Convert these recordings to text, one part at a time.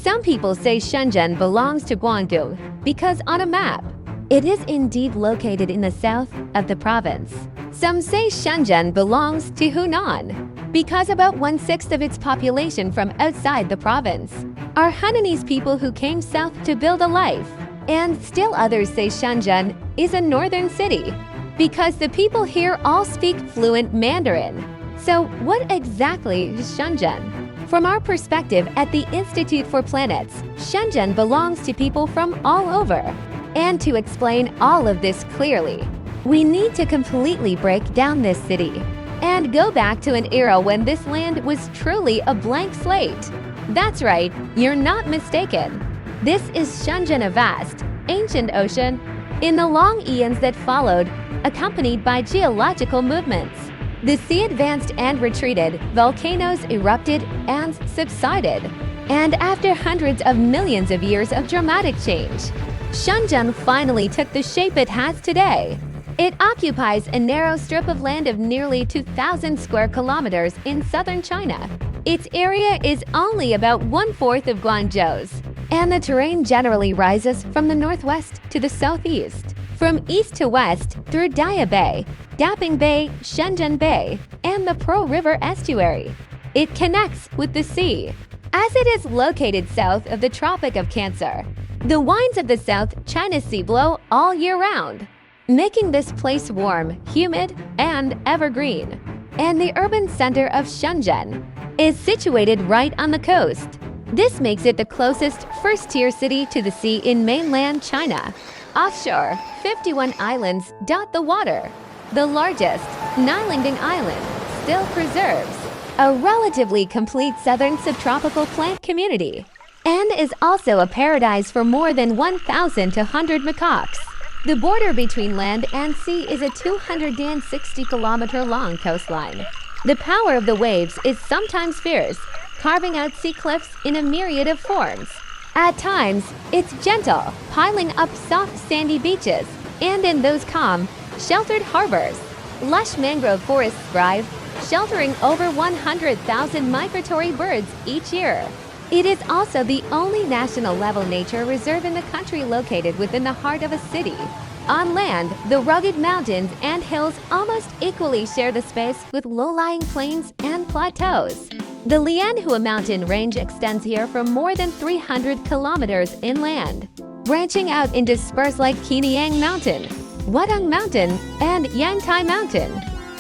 Some people say Shenzhen belongs to Guangdong because on a map, it is indeed located in the south of the province. Some say Shenzhen belongs to Hunan because about 1/6 of its population from outside the province are Hainanese people who came south to build a life. And still others say Shenzhen is a northern city because the people here all speak fluent Mandarin. So what exactly is Shenzhen? From our perspective at the Institute for Planets, Shenzhen belongs to people from all over. And to explain all of this clearly, we need to completely break down this city and go back to an era when this land was truly a blank slate. That's right, you're not mistaken. This is Shenzhen, a vast, ancient ocean in the long eons that followed, accompanied by geological movements. The sea advanced and retreated, volcanoes erupted and subsided. And after hundreds of millions of years of dramatic change, Shenzhen finally took the shape it has today. It occupies a narrow strip of land of nearly 2,000 square kilometers in southern China. Its area is only about 1/4 of Guangzhou's, and the terrain generally rises from the northwest to the southeast, from east to west through Daya Bay, Daping Bay, Shenzhen Bay, and the Pearl River estuary. It connects with the sea, as it is located south of the Tropic of Cancer. The winds of the South China Sea blow all year round, making this place warm, humid, and evergreen. And the urban center of Shenzhen is situated right on the coast. This makes it the closest first-tier city to the sea in mainland China. Offshore, 51 islands dot the water. The largest, Nilingding Island, still preserves a relatively complete southern subtropical plant community and is also a paradise for more than 1,200 macaques. The border between land and sea is a 260-kilometer-long coastline. The power of the waves is sometimes fierce, carving out sea cliffs in a myriad of forms. At times, it's gentle, piling up soft sandy beaches, and in those calm, sheltered harbors, lush mangrove forests thrive, sheltering over 100,000 migratory birds each year. It is also the only national-level nature reserve in the country located within the heart of a city. On land, the rugged mountains and hills almost equally share the space with low-lying plains and plateaus. The Lianhua mountain range extends here for more than 300 kilometers inland, branching out into spurs like Qiniang Mountain, Wadong Mountain, and Yantai Mountain.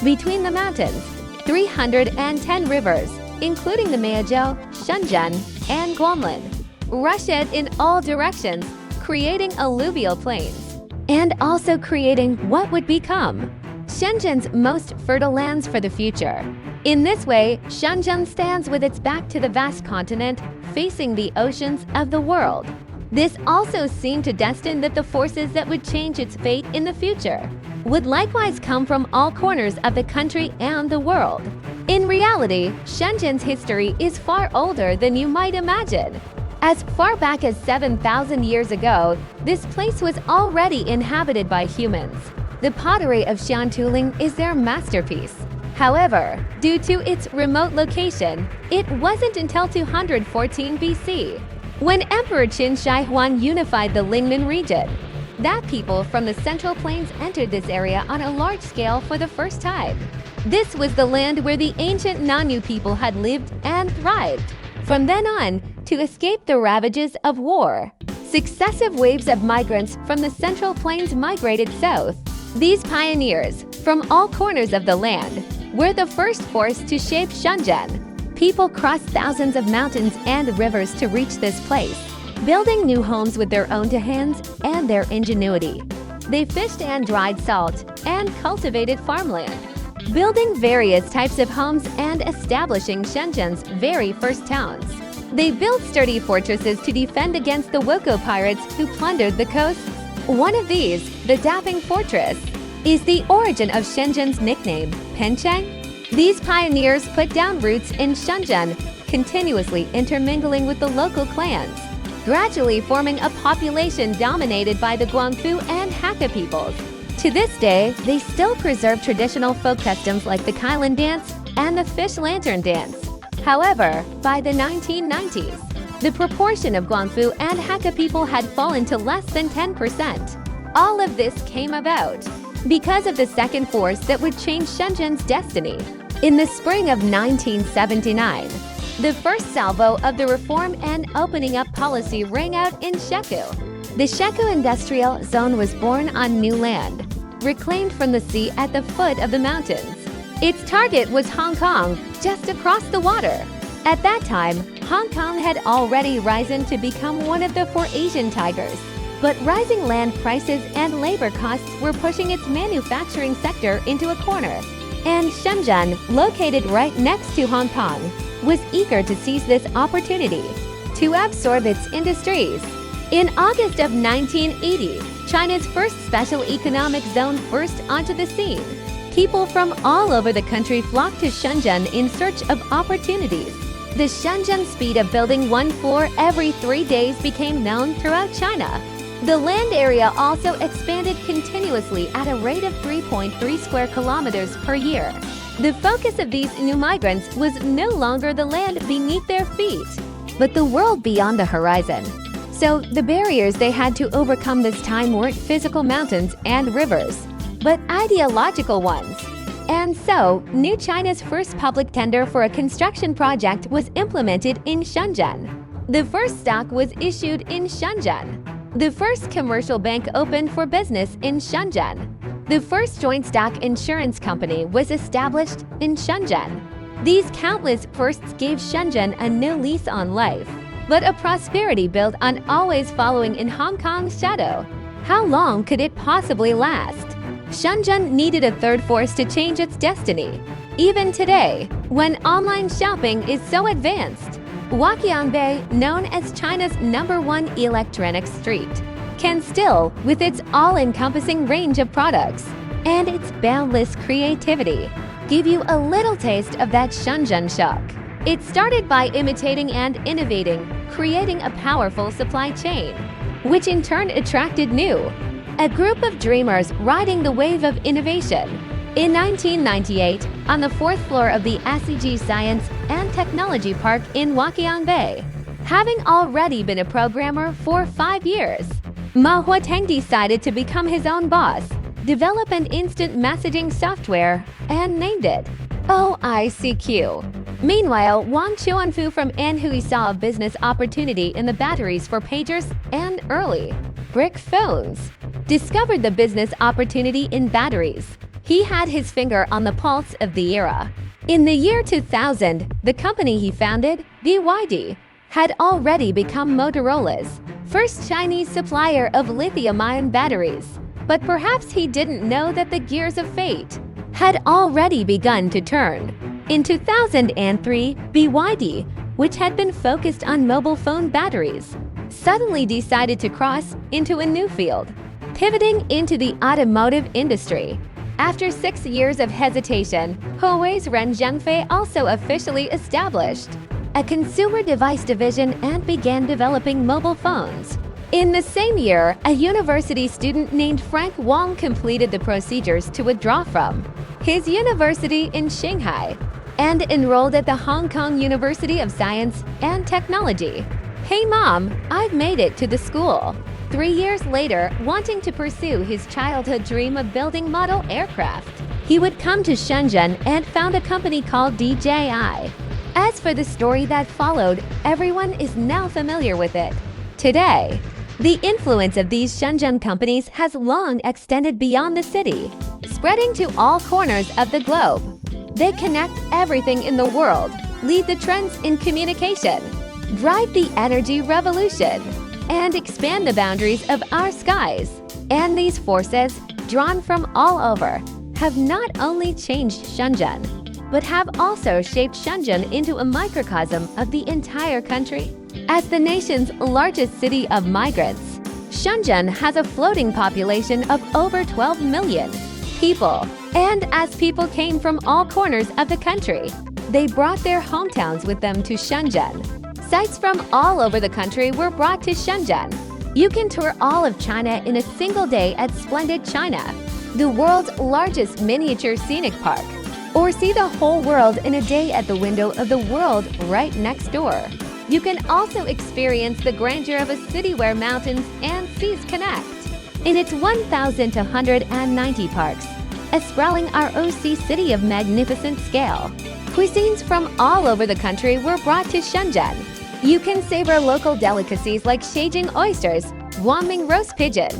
Between the mountains, 310 rivers, including the Meizhou, Shenzhen, and Guanlin, rush it in all directions, creating alluvial plains, and also creating what would become Shenzhen's most fertile lands for the future. In this way, Shenzhen stands with its back to the vast continent, facing the oceans of the world. This also seemed to destine that the forces that would change its fate in the future would likewise come from all corners of the country and the world. In reality, Shenzhen's history is far older than you might imagine. As far back as 7,000 years ago, this place was already inhabited by humans. The pottery of Shantuling is their masterpiece. However, due to its remote location, it wasn't until 214 BC, when Emperor Qin Shi Huang unified the Lingnan region, that people from the Central Plains entered this area on a large scale for the first time. This was the land where the ancient Nanu people had lived and thrived. From then on, to escape the ravages of war, successive waves of migrants from the Central Plains migrated south. These pioneers, from all corners of the land, were the first force to shape Shenzhen. People crossed thousands of mountains and rivers to reach this place, building new homes with their own hands and their ingenuity. They fished and dried salt and cultivated farmland, building various types of homes and establishing Shenzhen's very first towns. They built sturdy fortresses to defend against the Woko pirates who plundered the coasts. One of these, the Daping Fortress, is the origin of Shenzhen's nickname, Pencheng. These pioneers put down roots in Shenzhen, continuously intermingling with the local clans, gradually forming a population dominated by the Guangfu and Hakka peoples. To this day, they still preserve traditional folk customs like the Kailan dance and the fish lantern dance. However, by the 1990s, The proportion of Guangfu and Hakka people had fallen to less than 10%. All of this came about because of the second force that would change Shenzhen's destiny. In the spring of 1979, the first salvo of the reform and opening up policy rang out in Shekou. The Shekou Industrial Zone was born on new land, reclaimed from the sea at the foot of the mountains. Its target was Hong Kong, just across the water. At that time, Hong Kong had already risen to become one of the four Asian tigers. But rising land prices and labor costs were pushing its manufacturing sector into a corner. And Shenzhen, located right next to Hong Kong, was eager to seize this opportunity to absorb its industries. In August of 1980, China's first special economic zone burst onto the scene. People from all over the country flocked to Shenzhen in search of opportunities. The Shenzhen speed of building one floor every 3 days became known throughout China. The land area also expanded continuously at a rate of 3.3 square kilometers per year. The focus of these new migrants was no longer the land beneath their feet, but the world beyond the horizon. So the barriers they had to overcome this time weren't physical mountains and rivers, but ideological ones. And so, New China's first public tender for a construction project was implemented in Shenzhen. The first stock was issued in Shenzhen. The first commercial bank opened for business in Shenzhen. The first joint stock insurance company was established in Shenzhen. These countless firsts gave Shenzhen a new lease on life, but a prosperity built on always following in Hong Kong's shadow. How long could it possibly last? Shenzhen needed a third force to change its destiny. Even today, when online shopping is so advanced, Waqiangbei, known as China's #1 electronics street, can still, with its all-encompassing range of products and its boundless creativity, give you a little taste of that Shenzhen shock. It started by imitating and innovating, creating a powerful supply chain, which in turn attracted a group of dreamers riding the wave of innovation. In 1998, on the 4th floor of the SEG Science and Technology Park in Waqiangbei, having already been a programmer for 5 years, Ma Huateng decided to become his own boss, develop an instant messaging software, and named it OICQ. Meanwhile, Wang Chuanfu from Anhui saw a business opportunity in the batteries for pagers and early brick phones. Discovered the business opportunity in batteries. He had his finger on the pulse of the era. In the year 2000, the company he founded, BYD, had already become Motorola's first Chinese supplier of lithium-ion batteries. But perhaps he didn't know that the gears of fate had already begun to turn. In 2003, BYD, which had been focused on mobile phone batteries, suddenly decided to cross into a new field, pivoting into the automotive industry. After 6 years of hesitation, Huawei's Ren Zhengfei also officially established a consumer device division and began developing mobile phones. In the same year, a university student named Frank Wong completed the procedures to withdraw from his university in Shanghai and enrolled at the Hong Kong University of Science and Technology. "Hey mom, I've made it to the school." 3 years later, wanting to pursue his childhood dream of building model aircraft, he would come to Shenzhen and found a company called DJI. As for the story that followed, everyone is now familiar with it. Today, the influence of these Shenzhen companies has long extended beyond the city, spreading to all corners of the globe. They connect everything in the world, lead the trends in communication, drive the energy revolution, and expand the boundaries of our skies. And these forces, drawn from all over, have not only changed Shenzhen, but have also shaped Shenzhen into a microcosm of the entire country. As the nation's largest city of migrants, Shenzhen has a floating population of over 12 million people. And as people came from all corners of the country, they brought their hometowns with them to Shenzhen. Sites from all over the country were brought to Shenzhen. You can tour all of China in a single day at Splendid China, the world's largest miniature scenic park, or see the whole world in a day at the window of the world right next door. You can also experience the grandeur of a city where mountains and seas connect. In its 1,290 parks, a sprawling ROC city of magnificent scale, cuisines from all over the country were brought to Shenzhen. You can savor local delicacies like Shenzhen oysters, Guangming roast pigeon,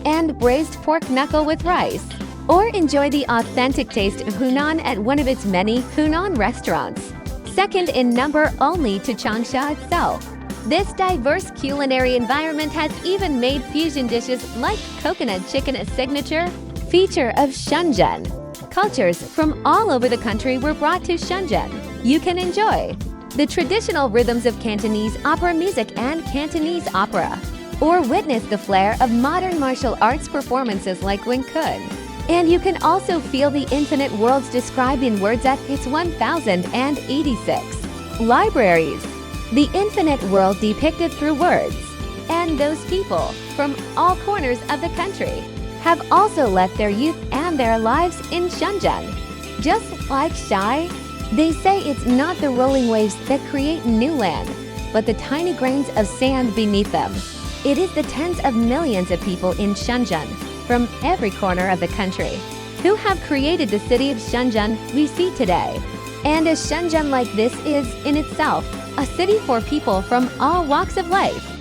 and braised pork knuckle with rice. Or enjoy the authentic taste of Hunan at one of its many Hunan restaurants, second in number only to Changsha itself. This diverse culinary environment has even made fusion dishes like coconut chicken a signature feature of Shenzhen. Cultures from all over the country were brought to Shenzhen. You can enjoy the traditional rhythms of Cantonese opera music and Cantonese opera, or witness the flair of modern martial arts performances like Wing Chun. And you can also feel the infinite worlds described in words at its 1086 libraries. The infinite world depicted through words. And those people from all corners of the country have also left their youth and their lives in Shenzhen. Just like Shai, they say it's not the rolling waves that create new land, but the tiny grains of sand beneath them. It is the tens of millions of people in Shenzhen from every corner of the country who have created the city of Shenzhen we see today. And a Shenzhen like this is, in itself, a city for people from all walks of life.